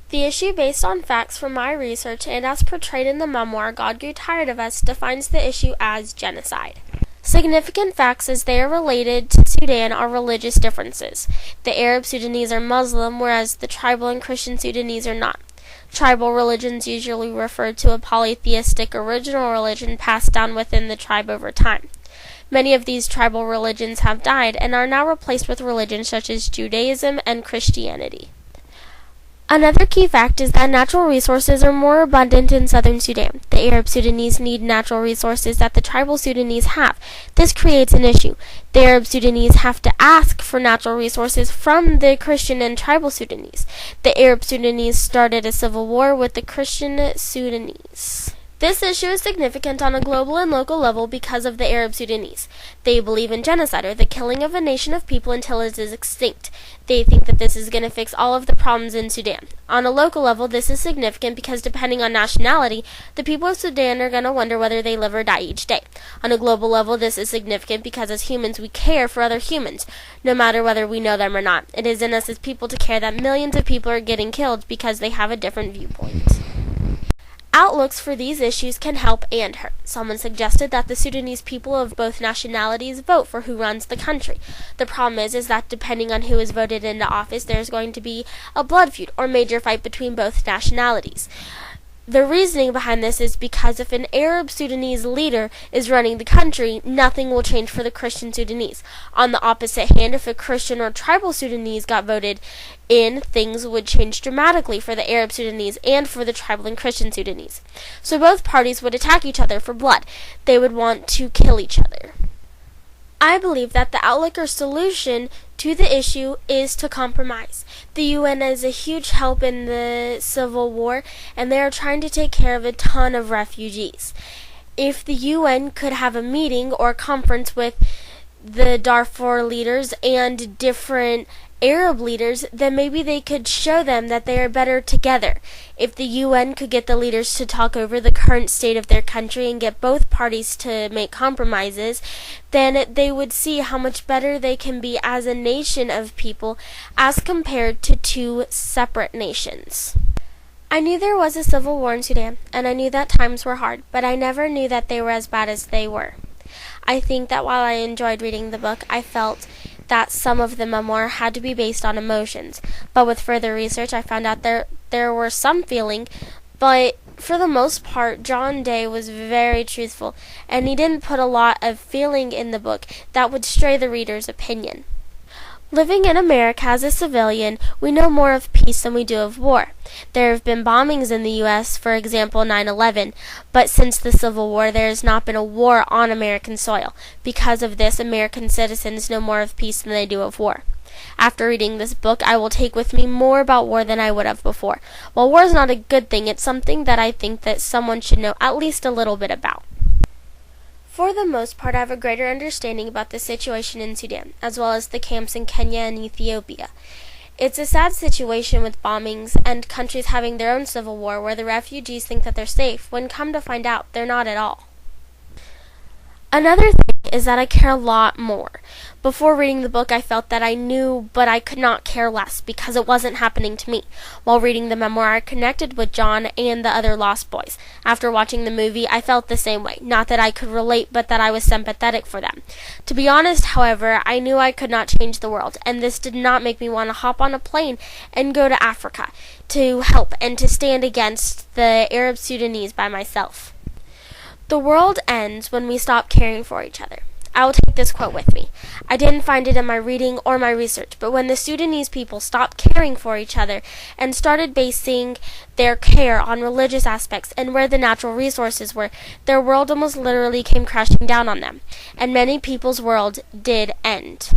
The issue, based on facts from my research and as portrayed in the memoir God Grew Tired of Us, defines the issue as genocide. Significant facts as they are related to Sudan are religious differences. The Arab Sudanese are Muslim, whereas the tribal and Christian Sudanese are not. Tribal religions usually refer to a polytheistic original religion passed down within the tribe over time. Many of these tribal religions have died and are now replaced with religions such as Judaism and Christianity. Another key fact is that natural resources are more abundant in southern Sudan. The Arab Sudanese need natural resources that the tribal Sudanese have. This creates an issue. The Arab Sudanese have to ask for natural resources from the Christian and tribal Sudanese. The Arab Sudanese started a civil war with the Christian Sudanese. This issue is significant on a global and local level because of the Arab Sudanese. They believe in genocide, or the killing of a nation of people until it is extinct. They think that this is going to fix all of the problems in Sudan. On a local level, this is significant because depending on nationality, the people of Sudan are going to wonder whether they live or die each day. On a global level, this is significant because as humans, we care for other humans, no matter whether we know them or not. It is in us as people to care that millions of people are getting killed because they have a different viewpoint. Outlooks for these issues can help and hurt. Someone suggested that the Sudanese people of both nationalities vote for who runs the country. The problem is that depending on who is voted into office, there's going to be a blood feud or major fight between both nationalities. The reasoning behind this is because if an Arab Sudanese leader is running the country, nothing will change for the Christian Sudanese. On the opposite hand, if a Christian or tribal Sudanese got voted in, things would change dramatically for the Arab Sudanese and for the tribal and Christian Sudanese. So both parties would attack each other for blood. They would want to kill each other. I believe that the outlook or solution to the issue is to compromise. The UN is a huge help in the civil war, and they are trying to take care of a ton of refugees. If the UN could have a meeting or conference with the Darfur leaders and different Arab leaders, then maybe they could show them that they are better together. If the UN could get the leaders to talk over the current state of their country and get both parties to make compromises, then they would see how much better they can be as a nation of people as compared to two separate nations. I knew there was a civil war in Sudan, and I knew that times were hard, but I never knew that they were as bad as they were. I think that while I enjoyed reading the book, I felt that some of the memoir had to be based on emotions. But with further research, I found out there were some feeling, but for the most part, John Day was very truthful, and he didn't put a lot of feeling in the book that would stray the reader's opinion. Living in America as a civilian, we know more of peace than we do of war. There have been bombings in the U.S., for example 9/11, but since the Civil War there has not been a war on American soil. Because of this, American citizens know more of peace than they do of war. After reading this book, I will take with me more about war than I would have before. While war is not a good thing, it's something that I think that someone should know at least a little bit about. For the most part, I have a greater understanding about the situation in Sudan, as well as the camps in Kenya and Ethiopia. It's a sad situation with bombings and countries having their own civil war where the refugees think that they're safe, when come to find out, they're not at all. Another thing is that I care a lot more. Before reading the book, I felt that I knew, but I could not care less because it wasn't happening to me. While reading the memoir, I connected with John and the other Lost Boys. After watching the movie, I felt the same way. Not that I could relate, but that I was sympathetic for them. To be honest, however, I knew I could not change the world, and this did not make me want to hop on a plane and go to Africa to help and to stand against the Arab Sudanese by myself. The world ends when we stop caring for each other. I will take this quote with me. I didn't find it in my reading or my research, but when the Sudanese people stopped caring for each other and started basing their care on religious aspects and where the natural resources were, their world almost literally came crashing down on them, and many people's world did end.